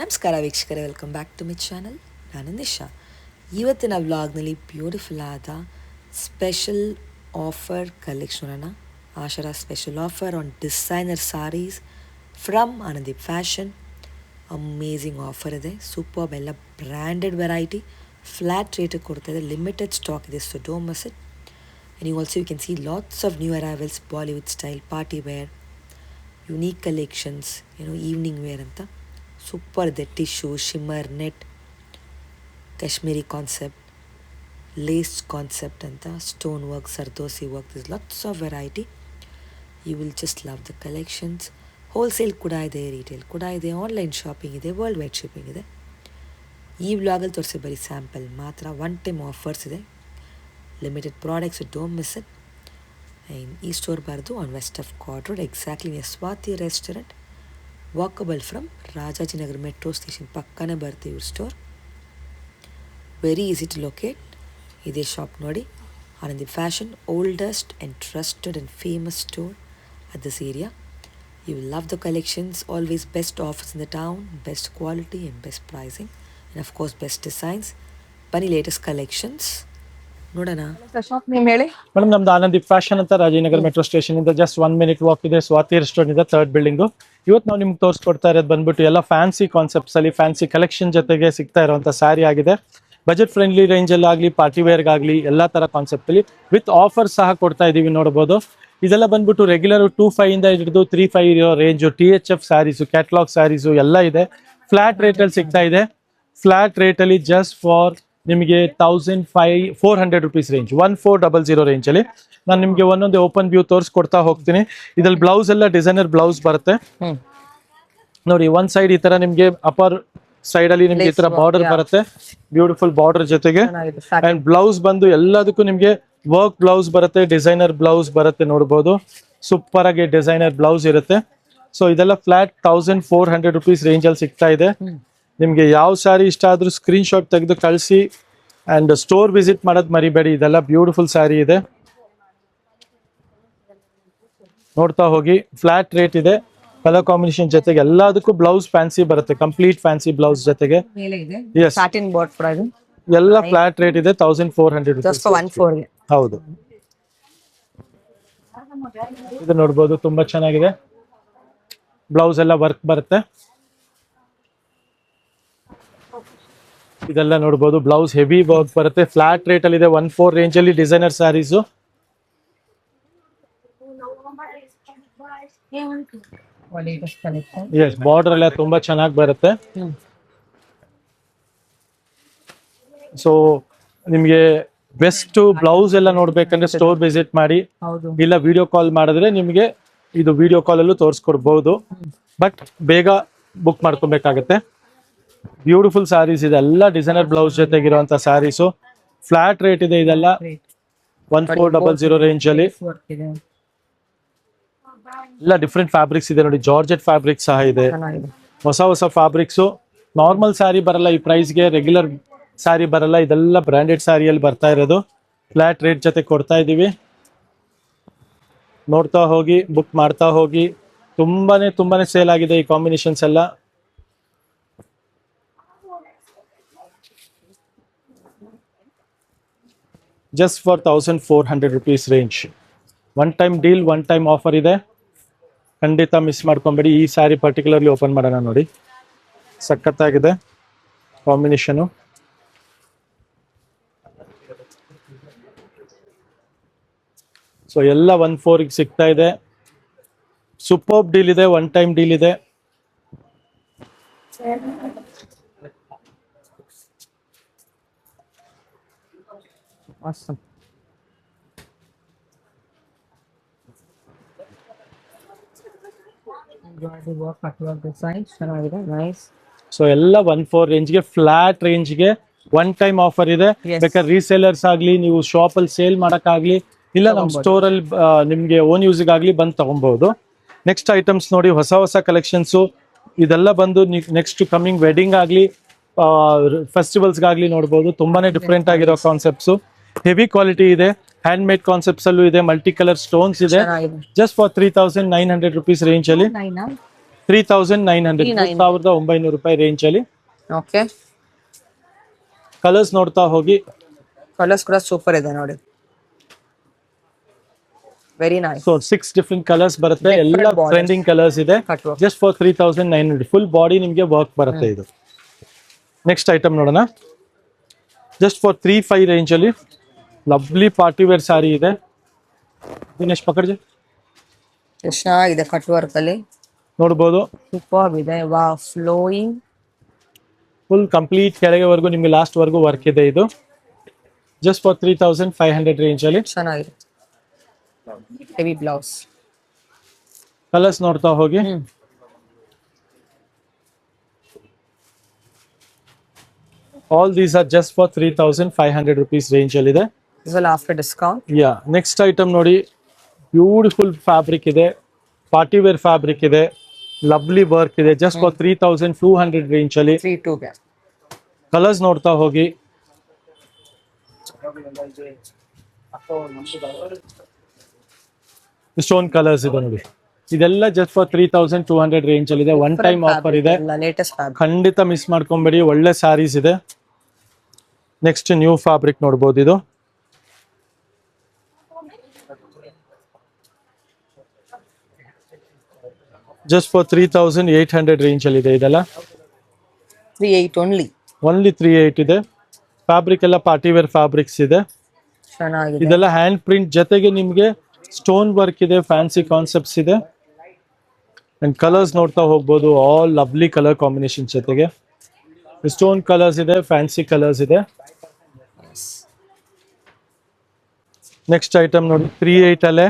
ನಮಸ್ಕಾರ ವೀಕ್ಷಕರೇ, welcome back to my channel. ನಾನು ನಿಶಾ. ಇವತ್ತಿನ ವ್ಲಾಗ್ನಲ್ಲಿ ಬ್ಯೂಟಿಫುಲ್ ಆದ ಸ್ಪೆಷಲ್ ಆಫರ್ ಕಲೆಕ್ಷನನ್ನು ಆಶಾರ special offer on designer saris from Anandeep fashion. Amazing offer ಇದೆ, ಸೂಪರ್ ಎಲ್ಲ ಬ್ರ್ಯಾಂಡೆಡ್ ವೆರೈಟಿ ಫ್ಲ್ಯಾಟ್ ರೇಟಿಗೆ ಕೊಡ್ತಾ ಇದೆ. ಲಿಮಿಟೆಡ್ ಸ್ಟಾಕ್ ಇದೆ, so don't miss it. And you also you can see lots of new arrivals, Bollywood style, party wear, unique collections, evening wear ಅಂತ super ಇದೆ. Tissue, shimmer, net, Kashmiri concept, lace concept ಅಂತ, stone work, zardozi work, this lots of variety. You will just love the collections. Wholesale ಕೂಡ ಇದೆ, retail ಕೂಡ ಇದೆ, online shopping ಇದೆ, world wide shipping ಇದೆ. ಈ ವ್ಲಾಗಲ್ಲಿ ತೋರಿಸಿ ಬರೀ ಸ್ಯಾಂಪಲ್ ಮಾತ್ರ. ಒನ್ ಟೈಮ್ ಆಫರ್ಸ್ ಇದೆ, limited products, don't miss it. And ಈ ಸ್ಟೋರ್ ಬಾರ್ದು on West of Chord Road, exactly near Swati restaurant, walkable from Rajajinagar metro station ಪಕ್ಕನೇ ಬರ್ತೀವಿ ಇವ್ರ ಸ್ಟೋರ್. Very easy to locate. ಇದೇ ಶಾಪ್ ನೋಡಿ, Anandeep fashion, oldest and trusted and famous store at this area. You will love the collections, always best offers in the town, best quality and best pricing, and of course best designs. ಬನ್ನಿ latest collections ನೋಡೋಣ. Shop name ಹೇಳಿ madam. ನಮ್ದು Anandeep fashion ಅಂತ Rajanagar metro station ಇಂದ just 1 minute walk ಇದೆ. Swati restaurant ಇದೆ, 3rd building. ಇವತ್ತು ನಾವು ನಿಮ್ಗೆ ತೋರಿಸ್ಕೊಡ್ತಾ ಇರೋದು ಬಂದ್ಬಿಟ್ಟು ಎಲ್ಲ ಫ್ಯಾನ್ಸಿ ಕಾನ್ಸೆಪ್ಟ್ಸ್ ಅಲ್ಲಿ ಫ್ಯಾನ್ಸಿ ಕಲೆಕ್ಷನ್ ಜೊತೆಗೆ ಸಿಗ್ತಾ ಇರುವಂತ ಸ್ಯಾರಿ ಆಗಿದೆ. ಬಜೆಟ್ ಫ್ರೆಂಡ್ಲಿ ರೇಂಜ್ ಅಲ್ಲಿ ಆಗಲಿ, ಪಾರ್ಟಿ ವೇರ್ಗಾಗಲಿ ಎಲ್ಲಾ ತರ ಕಾನ್ಸೆಪ್ಟ್ ಅಲ್ಲಿ ವಿತ್ ಆಫರ್ ಸಹ ಕೊಡ್ತಾ ಇದೀವಿ, ನೋಡಬಹುದು. ಇದೆಲ್ಲ ಬಂದ್ಬಿಟ್ಟು ರೆಗ್ಯುಲರ್ 2.5 ಇಂದ ಹಿಡಿದು 3.5 ಇರೋ range, THF sarees, catalogue sarees ಎಲ್ಲ ಇದೆ. ಫ್ಲಾಟ್ ರೇಟ್ ಅಲ್ಲಿ ಸಿಗ್ತಾ ಇದೆ. ಫ್ಲಾಟ್ ರೇಟ್ ಅಲ್ಲಿ ಜಸ್ಟ್ ಫಾರ್ ನಿಮಗೆ 1,400 rupees ರೇಂಜ್, 1400 ರೇಂಜ್ ಅಲ್ಲಿ ನಾನು ನಿಮ್ಗೆ ಒಂದೊಂದು ಓಪನ್ ವ್ಯೂ ತೋರಿಸ್ಕೊಡ್ತಾ ಹೋಗ್ತೀನಿ. ಇದ್ರಲ್ಲಿ ಬ್ಲೌಸ್ ಎಲ್ಲ ಡಿಸೈನರ್ ಬ್ಲೌಸ್ ಬರುತ್ತೆ ನೋಡಿ. ಒಂದ್ ಸೈಡ್ ಈ ತರ ನಿಮ್ಗೆ ಅಪರ್ ಸೈಡ್ ಅಲ್ಲಿ ನಿಮ್ಗೆ ಈ ತರ ಬಾರ್ಡರ್ ಬರುತ್ತೆ, ಬ್ಯೂಟಿಫುಲ್ ಬಾರ್ಡರ್ ಜೊತೆಗೆ. ಅಂಡ್ ಬ್ಲೌಸ್ ಬಂದು ಎಲ್ಲದಕ್ಕೂ ನಿಮ್ಗೆ ವರ್ಕ್ ಬ್ಲೌಸ್ ಬರುತ್ತೆ, ಡಿಸೈನರ್ ಬ್ಲೌಸ್ ಬರುತ್ತೆ, ನೋಡಬಹುದು. ಸೂಪರ್ ಆಗಿ ಡಿಸೈನರ್ ಬ್ಲೌಸ್ ಇರುತ್ತೆ. ಸೊ ಇದೆಲ್ಲ ಫ್ಲಾಟ್ 1,400 rupees ರೇಂಜ್ ಅಲ್ಲಿ ಸಿಗ್ತಾ ಇದೆ. ನಿಮ್ಗೆ ಯಾವ ಸ್ಯಾರಿ ಇಷ್ಟ ಆದ್ರೂ ಸ್ಕ್ರೀನ್ ಶಾಟ್ ತೆಗೆದು ಕಳಿಸಿ. ಅಂಡ್ ಸ್ಟೋರ್ ವಿಸಿಟ್ ಮಾಡೋದು ಮರಿಬೇಡಿ. ಇದೆಲ್ಲ ಬ್ಯೂಟಿಫುಲ್ ಸ್ಯಾರಿ ಇದೆ, ನೋಡ್ತಾ ಹೋಗಿ. ಫ್ಲಾಟ್ ರೇಟ್ ಇದೆ, ಕಲರ್ ಕಾಂಬಿನೇಷನ್ ಜೊತೆಗೆ ಎಲ್ಲದಕ್ಕೂ ಬ್ಲೌಸ್ ಫ್ಯಾನ್ಸಿ ಬರುತ್ತೆ, ಕಂಪ್ಲೀಟ್ ಫ್ಯಾನ್ಸಿ ಬ್ಲೌಸ್ ಜೊತೆಗೆ. ಸ್ಯಾಟಿನ್ ಬಾರ್ಡ್ ಕೂಡ ಇದು ಎಲ್ಲ ಫ್ಲಾಟ್ ರೇಟ್ ಇದೆ, 1,400 rupees. 1400 ಹೌದು. ಇದು ನೋಡ್ಬೋದು, ತುಂಬಾ ಚೆನ್ನಾಗಿದೆ. ಬ್ಲೌಸ್ ಎಲ್ಲ ವರ್ಕ್ ಬರುತ್ತೆ. ಇದೆಲ್ಲ ನೋಡ್ಬೋದು, ಬ್ಲೌಸ್ ಹೆವಿ ವರ್ಕ್ ಬರುತ್ತೆ. ಫ್ಲಾಟ್ ರೇಟ್ ಅಲ್ಲಿ ಇದೆ, 1,400 ರೇಂಜ್ ಅಲ್ಲಿ ಡಿಸೈನರ್ ಸ್ಯಾರೀಸು. ಎಸ್, ಬಾರ್ಡರ್ ಎಲ್ಲ ತುಂಬಾ ಚೆನ್ನಾಗಿ ಬರುತ್ತೆ. ಸೊ ನಿಮ್ಗೆ ಬೆಸ್ಟ್ ಬ್ಲೌಸ್ ಎಲ್ಲ ನೋಡ್ಬೇಕಂದ್ರೆ ಸ್ಟೋರ್ ವಿಸಿಟ್ ಮಾಡಿ, ಇಲ್ಲ ವಿಡಿಯೋ ಕಾಲ್ ಮಾಡಿದ್ರೆ ನಿಮ್ಗೆ ಇದು ವಿಡಿಯೋ ಕಾಲ್ ಅಲ್ಲೂ ತೋರಿಸ್ಕೊಡ್ಬಹುದು. ಬಟ್ ಬೇಗ ಬುಕ್ ಮಾಡ್ಕೊಬೇಕಾಗತ್ತೆ. ಬ್ಯೂಟಿಫುಲ್ ಸ್ಯಾರೀಸ್ ಇದೆ, ಎಲ್ಲ ಡಿಸೈನರ್ ಬ್ಲೌಸ್ ಜೊತೆಗಿರುವಂತ ಸ್ಯಾರೀಸು. ಫ್ಲಾಟ್ ರೇಟ್ ಇದೆ, ಇದೆಲ್ಲ 1,400 ರೇಂಜ್ ಅಲ್ಲಿ. ಎಲ್ಲ ಡಿಫ್ರೆಂಟ್ ಫ್ಯಾಬ್ರಿಕ್ಸ್ ಇದೆ ನೋಡಿ, ಜಾರ್ಜೆಟ್ ಫ್ಯಾಬ್ರಿಕ್ ಸಹ ಇದೆ, ಹೊಸ ಹೊಸ ಫ್ಯಾಬ್ರಿಕ್ಸ್. ನಾರ್ಮಲ್ ಸ್ಯಾರಿ ಬರಲ್ಲ ಈ ಪ್ರೈಸ್ಗೆ, ರೆಗ್ಯುಲರ್ ಸ್ಯಾರಿ ಬರಲ್ಲ. ಇದೆಲ್ಲ ಬ್ರಾಂಡೆಡ್ ಸ್ಯಾರಿಯಲ್ಲಿ ಬರ್ತಾ ಇರೋದು. ಫ್ಲಾಟ್ ರೇಟ್ ಜೊತೆ ಕೊಡ್ತಾ ಇದೀವಿ, ನೋಡ್ತಾ ಹೋಗಿ, ಬುಕ್ ಮಾಡ್ತಾ ಹೋಗಿ. ತುಂಬಾನೇ ಸೇಲ್ ಆಗಿದೆ ಈ ಕಾಂಬಿನೇಷನ್ಸ್ ಎಲ್ಲ. Just for 1,400 rupees range. One time deal, one time offer ಇದೆ, ಖಂಡಿತ ಮಿಸ್ ಮಾಡ್ಕೊಂಬೇಡಿ. ಈ ಸ್ಯಾರಿ ಪರ್ಟಿಕ್ಯುಲರ್ಲಿ ಓಪನ್ ಮಾಡೋಣ ನೋಡಿ, ಸಖತ್ತಾಗಿದೆ ಕಾಂಬಿನೇಷನು. ಸೊ ಎಲ್ಲ 1,400 ಸಿಗ್ತಾ ಇದೆ. ಸೂಪರ್ ಡೀಲ್ ಇದೆ, ಒನ್ ಟೈಮ್ ಡೀಲ್ ಇದೆ. awesome. ಸೊ ಎಲ್ಲ 1,400 ರೇಂಜ್ಗೆ, ಫ್ಲಾಟ್ ರೇಂಜ್ಗೆ ಒನ್ ಟೈಮ್ ಆಫರ್ ಇದೆ. ಬೇಕಾದ್ರೆ ರೀಸೇಲರ್ಸ್ ಆಗ್ಲಿ, ನೀವು ಶಾಪ್ ಅಲ್ಲಿ ಸೇಲ್ ಮಾಡಕ್ಕಾಗ್ಲಿ, ಇಲ್ಲ ನಮ್ಮ ಸ್ಟೋರ್ ಅಲ್ಲಿ ನಿಮ್ಗೆ ಓನ್ ಯೂಸಿಗೆ ಆಗ್ಲಿ ಬಂದು ತಗೊಬಹುದು. ನೆಕ್ಸ್ಟ್ ಐಟಮ್ಸ್ ನೋಡಿ, ಹೊಸ ಹೊಸ ಕಲೆಕ್ಷನ್ಸು. ಇದೆಲ್ಲ ಬಂದು ನೆಕ್ಸ್ಟ್ ಕಮಿಂಗ್ ವೆಡ್ಡಿಂಗ್ ಆಗ್ಲಿ, ಫೆಸ್ಟಿವಲ್ಸ್ಗಾಗ್ಲಿ ನೋಡ್ಬೋದು. ತುಂಬಾನೇ ಡಿಫ್ರೆಂಟ್ ಆಗಿರೋ ಕಾನ್ಸೆಪ್ಟ್ಸು, ಹೆವಿ ಕ್ವಾಲಿಟಿ ಇದೆ. ಹ್ಯಾಂಡ್ ಮೇಡ್ ಕಾನ್ಸೆಪ್ಟ್ಸ್ ಅಲ್ಲೂ ಇದೆ, ಮಲ್ಟಿ ಕಲರ್ ಸ್ಟೋನ್ಸ್ ಇದೆ. ಜಸ್ಟ್ ಫಾರ್ 3,900 rupees ರೇಂಜ್ ಅಲ್ಲಿ 3900 3900 ರೂಪಾಯಿ ರೇಂಜ್ ಅಲ್ಲಿ. ಓಕೆ, ಕಲರ್ಸ್ ನೋಡ್ತಾ ಹೋಗಿ. ಕಲರ್ಸ್ ಕೂಡ ಸೂಪರ್ ಇದೆ ನೋಡಿ, very nice. So 6 different colours ಬರುತ್ತೆ, Different ಎಲ್ಲ borders. ಟ್ರೆಂಡಿಂಗ್ ಕಲರ್ಸ್ ಇದೆ. Cut work. Just for 3900 full body ನಿಮಗೆ ವರ್ಕ್ ಬರುತ್ತೆ ಇದು. ನೆಕ್ಸ್ಟ್ ಐಟಮ್ ನೋಡೋಣ. ಜಸ್ಟ್ ಫಾರ್ 35 ರೇಂಜ್ ಅಲ್ಲಿ ಲವ್ಲಿ ಪಾರ್ಟಿ ವೇರ್ ಸಾರಿ ಇದೆ. ದಿನೇಶ್ ಪಕಡ್ಜಿ ಎಷ್ಟು ಚೆನ್ನಾಗಿದೆ, ಕಟ್ ವರ್ಕ್ ಅಲ್ಲಿ ನೋಡ್ಬೋದು. ಸೂಪರ್ ಇದೆ. ವಾ, ಫ್ಲೋಯಿಂಗ್. ಫುಲ್ ಕಂಪ್ಲೀಟ್ ಕೆಳಗೆವರೆಗೂ ನಿಮಗೆ ಲಾಸ್ಟ್ ವರೆಗೂ ವರ್ಕ್ ಇದೆ ಇದು. ಜಸ್ಟ್ ಫಾರ್ 3500 ರೇಂಜ್ ಅಲ್ಲಿ. ಚೆನ್ನಾಗಿದೆ, ಹೆವಿ ಬ್ಲೌಸ್. ಕಲರ್ಸ್ ನೋಡ್ತಾ ಹೋಗಿ. All these are just for 3500 rupees range ಅಲ್ಲಿ ಇದೆ. This will after discount. Yeah, next item ನೋಡಿ. ಬ್ಯೂಟಿಫುಲ್ ಫ್ಯಾಬ್ರಿಕ್ ಇದೆ, ಪಾರ್ಟಿ ವೇರ್ ಫ್ಯಾಬ್ರಿಕ್ ಇದೆ, ಲವ್ಲಿ ವರ್ಕ್ ಇದೆ. ಜಸ್ಟ್ ಫಾರ್ 3200 ರೇಂಜ್ ಅಲ್ಲಿ. 3-2 ಗೆ. ಕಲರ್ಸ್ ನೋಡ್ತಾ ಹೋಗಿ. ಸ್ಟೋನ್ ಕಲರ್ಸ್ ಇದೆ ನೋಡಿ. ಇದೆಲ್ಲ ಜಸ್ಟ್ ಫಾರ್ 3200 ರೇಂಜ್ ಅಲ್ಲಿ ಇದೆ. ಒನ್ ಟೈಮ್ ಆಫರ್ ಇದೆ, ಲೇಟೆಸ್ಟ್ ಫ್ಯಾಬ್ರಿಕ್. ಖಂಡಿತ ಮಿಸ್ ಮಾಡ್ಕೊಂಬೇಡಿ. ಒಳ್ಳೆ ಸ್ಯಾರೀಸ್ ಇದೆ. ನೆಕ್ಸ್ಟ್ ನ್ಯೂ ಫ್ಯಾಬ್ರಿಕ್ ನೋಡ್ಬೋದು ಇದು. ಜಸ್ಟ್ ಫಾರ್ 3800 ರೇಂಜ್ ಅಲ್ಲಿ ಇದೆ ಇದೆಲ್ಲ. 38 ಓನ್ಲಿ. ಓನ್ಲಿ 38 ಇದೆ. ಫ್ಯಾಬ್ರಿಕ್ ಎಲ್ಲ ಪಾರ್ಟಿ ವೇರ್ ಫ್ಯಾಬ್ರಿಕ್ಸ್ ಇದೆ. ಚೆನ್ನಾಗಿದೆ. ಇದೆಲ್ಲ ಹ್ಯಾಂಡ್ ಪ್ರಿಂಟ್ ಜೊತೆಗೆ ನಿಮ್ಗೆ ಸ್ಟೋನ್ ವರ್ಕ್ ಇದೆ, ಫ್ಯಾನ್ಸಿ ಕಾನ್ಸೆಪ್ಟ್ಸ್ ಇದೆ. ಅಂಡ್ ಕಲರ್ಸ್ ನೋಡ್ತಾ ಹೋಗ್ಬೋದು. ಆಲ್ ಲವ್ಲಿ ಕಲರ್ ಕಾಂಬಿನೇಷನ್ ಜೊತೆಗೆ ಸ್ಟೋನ್ ಕಲರ್ಸ್ ಇದೆ, ಫ್ಯಾನ್ಸಿ ಕಲರ್ಸ್ ಇದೆ. ನೆಕ್ಸ್ಟ್ ಐಟಮ್ ನೋಡಿ. 38 ಅಲ್ಲೇ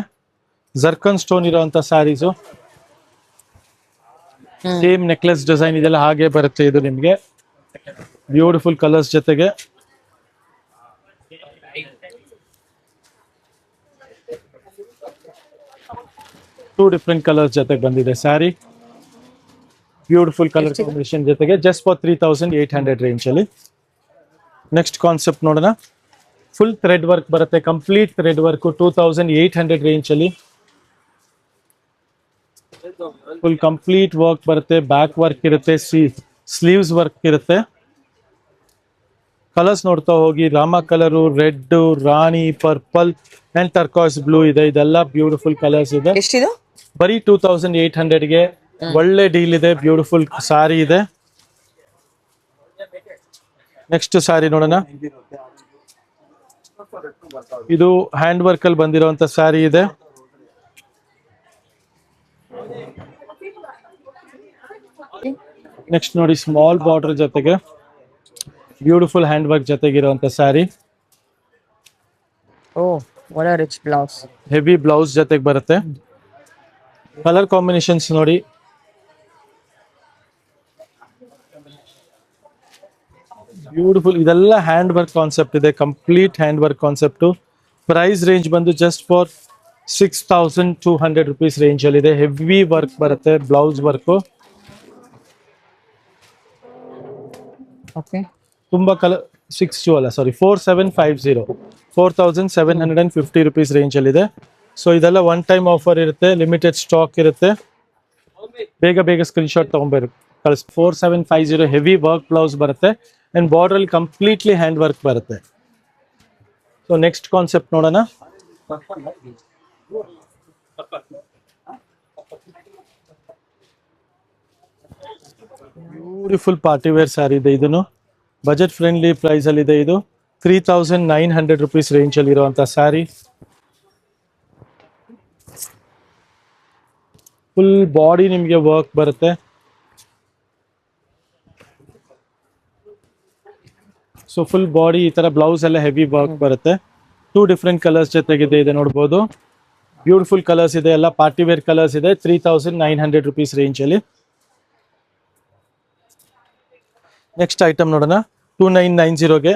ಜರ್ಕನ್ ಸ್ಟೋನ್ ಇರೋಂಥ ಸ್ಯಾರೀಸು. ಸೇಮ್ ನೆಕ್ಲೆಸ್ ಡಿಸೈನ್ ಇದೆಲ್ಲ ಹಾಗೆ ಬರುತ್ತೆ ಇದು ನಿಮ್ಗೆ. ಬ್ಯೂಟಿಫುಲ್ ಕಲರ್ಸ್ ಜೊತೆಗೆ. ಟೂ ಡಿಫ್ರೆಂಟ್ ಕಲರ್ಸ್ ಜೊತೆಗೆ ಬಂದಿದೆ ಸ್ಯಾರಿ. ಬ್ಯೂಟಿಫುಲ್ ಕಲರ್ ಕಾಂಬಿನೇಷನ್ ಜೊತೆಗೆ ಜಸ್ಟ್ ಫಾರ್ 3800 ರೇಂಜ್ ಅಲ್ಲಿ. ನೆಕ್ಸ್ಟ್ ಕಾನ್ಸೆಪ್ಟ್ ನೋಡೋಣ. ಫುಲ್ ಥ್ರೆಡ್ ವರ್ಕ್ ಬರುತ್ತೆ, ಕಂಪ್ಲೀಟ್ ಥ್ರೆಡ್ ವರ್ಕ್ 2800 ರೇಂಜ್ ಅಲ್ಲಿ. ಫುಲ್ ಕಂಪ್ಲೀಟ್ ವರ್ಕ್ ಬರುತ್ತೆ, ಬ್ಯಾಕ್ ವರ್ಕ್ ಇರುತ್ತೆ, ಸ್ಲೀವ್ಸ್ ವರ್ಕ್ ಇರುತ್ತೆ. ಕಲರ್ಸ್ ನೋಡ್ತಾ ಹೋಗಿ. Rama colour, red, Rani, purple and turquoise blue ಇದೆ. ಇದೆಲ್ಲ ಬ್ಯೂಟಿಫುಲ್ ಕಲರ್ಸ್ ಇದೆ. ಎಷ್ಟಿದು? ಬರೀ 2800ಗೆ ಒಳ್ಳೆ ಡೀಲ್ ಇದೆ. ಬ್ಯೂಟಿಫುಲ್ ಸಾರಿ ಇದೆ. ನೆಕ್ಸ್ಟ್ ಸಾರಿ ನೋಡೋಣ. ಇದು ಹ್ಯಾಂಡ್ ವರ್ಕ್ ಅಲ್ಲಿ ಬಂದಿರುವಂತ ಸಾರಿ ಇದೆ. ನೆಕ್ಸ್ಟ್ ನೋಡಿ, ಸ್ಮಾಲ್ ಬಾರ್ಡರ್ ಜೊತೆಗೆ ಬ್ಯೂಟಿಫುಲ್ ಹ್ಯಾಂಡ್ ವರ್ಕ್ ಜೊತೆಗಿರುವಂತ sari. Oh, what a rich blouse. Heavy blouse ಜೊತೆಗೆ ಬರುತ್ತೆ. ಕಲರ್ ಕಾಂಬಿನೇಷನ್ಸ್ ನೋಡಿ. ಬ್ಯೂಟಿಫುಲ್. ಇದೆಲ್ಲ ಹ್ಯಾಂಡ್ ವರ್ಕ್ ಕಾನ್ಸೆಪ್ಟ್ ಇದೆ, complete hand work concept. Price range ಬಂದು ಜಸ್ಟ್ ಫಾರ್ 6200 rupees ರೇಂಜ್ ಅಲ್ಲಿ ಇದೆ. ಹೆವಿ ವರ್ಕ್ ಬರುತ್ತೆ, ಬ್ಲೌಸ್ ವರ್ಕ್. ಓಕೆ, ತುಂಬಾ ಕಲರ್ 62 ಅಲ್ಲ, ಸಾರಿ 4750 4750 rupees ರೇಂಜ್ ಅಲ್ಲಿ ಇದೆ. ಸೊ ಇದೆಲ್ಲ ಒನ್ ಟೈಮ್ ಆಫರ್ ಇರುತ್ತೆ, ಲಿಮಿಟೆಡ್ ಸ್ಟಾಕ್ ಇರುತ್ತೆ. ಬೇಗ ಬೇಗ ಸ್ಕ್ರೀನ್ ಶಾಟ್ ತಗೊಂಡ್ಬರು ಕಳಿಸ್. 4750 ಹೆವಿ ವರ್ಕ್ ಬ್ಲೌಸ್ ಬರುತ್ತೆ ಅಂಡ್ ಬಾರ್ಡರ್ ಅಲ್ಲಿ ಕಂಪ್ಲೀಟ್ಲಿ ಹ್ಯಾಂಡ್ ವರ್ಕ್ ಬರುತ್ತೆ. ಸೊ ನೆಕ್ಸ್ಟ್ ಕಾನ್ಸೆಪ್ಟ್ ನೋಡೋಣ. ಬ್ಯೂಟಿಫುಲ್ ಪಾರ್ಟಿ ವೇರ್ ಸ್ಯಾರಿ ಇದೆ. ಇದನ್ನು ಬಜೆಟ್ ಫ್ರೆಂಡ್ಲಿ ಪ್ರೈಸ್ ಅಲ್ಲಿ ಇದೆ. ಇದು 3900 rupees ರೇಂಜ್ ಅಲ್ಲಿ ಇರುವಂತ ಸ್ಯಾರಿ. ಫುಲ್ ಬಾಡಿ ನಿಮಗೆ ವರ್ಕ್ ಬರುತ್ತೆ. ಸೊ ಫುಲ್ ಬಾಡಿ ಈ ತರ ಬ್ಲೌಸ್ ಎಲ್ಲ ಹೆವಿ ವರ್ಕ್ ಬರುತ್ತೆ. ಟೂ ಡಿಫ್ರೆಂಟ್ ಕಲರ್ಸ್ ಜೊತೆಗಿದೆ ಇದೆ ನೋಡ್ಬೋದು. ಬ್ಯೂಟಿಫುಲ್ ಕಲರ್ಸ್ ಇದೆ, ಎಲ್ಲ ಪಾರ್ಟಿ ವೇರ್ ಕಲರ್ಸ್ ಇದೆ. 3900 rupees ರೇಂಜ್ ಅಲ್ಲಿ. ನೆಕ್ಸ್ಟ್ ಐಟಮ್ ನೋಡೋಣ. 2990ಗೆ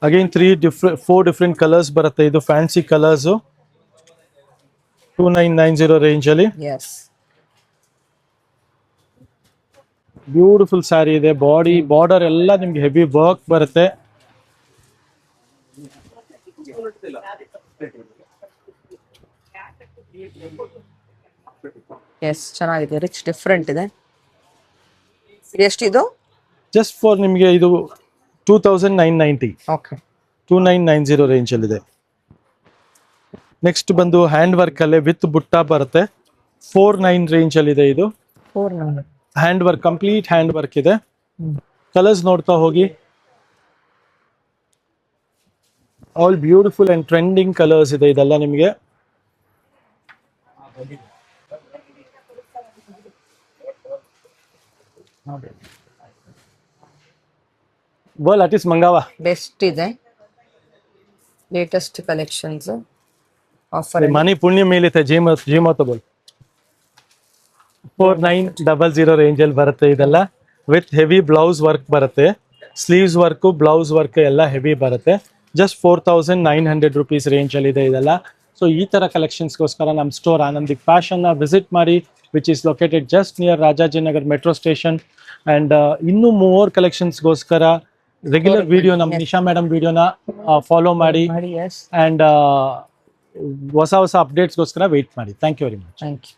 ಅಗೈನ್ 4 ಡಿಫ್ರೆಂಟ್ ಕಲರ್ಸ್ ಬರುತ್ತೆ. ಇದು ಫ್ಯಾನ್ಸಿ ಕಲರ್ಸ್ 2990 ರೇಂಜ್ ಅಲ್ಲಿ. ಬ್ಯೂಟಿಫುಲ್ ಸ್ಯಾರಿ ಇದೆ. ಬಾಡಿ ಬಾರ್ಡರ್ ಎಲ್ಲ ನಿಮ್ಗೆ ಹೆವಿ ವರ್ಕ್ ಬರುತ್ತೆ. ಎಸ್ ಚೆನ್ನಾಗಿದೆ, ರಿಚ್ ಡಿಫ್ರೆಂಟ್ ಇದೆ. ಎಷ್ಟಿದು? ಜಸ್ಟ್ ಫಾರ್ ನಿಮಗೆ ಇದು 2990, ಓಕೆ 2990 ರೇಂಜಲ್ಲಿದೆ. ನೆಕ್ಸ್ಟ್ ಬಂದು ಹ್ಯಾಂಡ್ ವರ್ಕ್ ಅಲ್ಲೇ ವಿತ್ ಬುಟ್ಟ ಬರುತ್ತೆ, 49 ರೇಂಜಲ್ಲಿದೆ. ಇದು 4 hand work, complete hand work ಇದೆ. ಕಲರ್ಸ್ ನೋಡ್ತಾ ಹೋಗಿ, all beautiful and trending colours ಇದೆ ಇದೆಲ್ಲ ನಿಮಗೆ. ಬೋಲ್ ಆರ್ಟಿಸ್ಟ್ ಮಂಗಾವ ಬೆಸ್ಟ್ ಇದೆ, ಲೇಟೆಸ್ಟ್ ಕಲೆಕ್ಷನ್ಸ್ ಆಫರ್. ಮನಿ ಪುಣ್ಯ ಮೇಲಿತೆ ಜೀಮೋ ತಗೋಲ್. 4900 ರೇಂಜಲ್ಲಿ ಬರುತ್ತೆ ಇದೆಲ್ಲ. ವಿತ್ ಹೆವಿ ಬ್ಲೌಸ್ ವರ್ಕ್ ಬರುತ್ತೆ, ಸ್ಲೀವ್ಸ್ ವರ್ಕು ಬ್ಲೌಸ್ ವರ್ಕ್ ಎಲ್ಲ ಹೆವಿ ಬರುತ್ತೆ. ಜಸ್ಟ್ 4900 ರುಪೀಸ್ ರೇಂಜಲ್ಲಿ ಇದೆ ಇದೆಲ್ಲ. ಸೊ ಈ ಥರ ಕಲೆಕ್ಷನ್ಸ್ಗೋಸ್ಕರ ನಮ್ಮ ಸ್ಟೋರ್ ಆನಂದಿಕ್ ಫ್ಯಾಷನ್ನ ವಿಸಿಟ್ ಮಾಡಿ, which is located just near Rajajinagar metro station. And ಇನ್ನೂ ಮೋರ್ ಕಲೆಕ್ಷನ್ಸ್ಗೋಸ್ಕರ ರೆಗ್ಯುಲರ್ ವಿಡಿಯೋ, ನಮ್ಮ ನಿಶಾ ಮೇಡಮ್ ವಿಡಿಯೋನ ಫಾಲೋ ಮಾಡಿ. ಎಸ್, ಆ್ಯಂಡ್ ಹೊಸ ಹೊಸ ಅಪ್ಡೇಟ್ಸ್ಗೋಸ್ಕರ ವೆಯ್ಟ್ ಮಾಡಿ. Thank you very much. Thank you.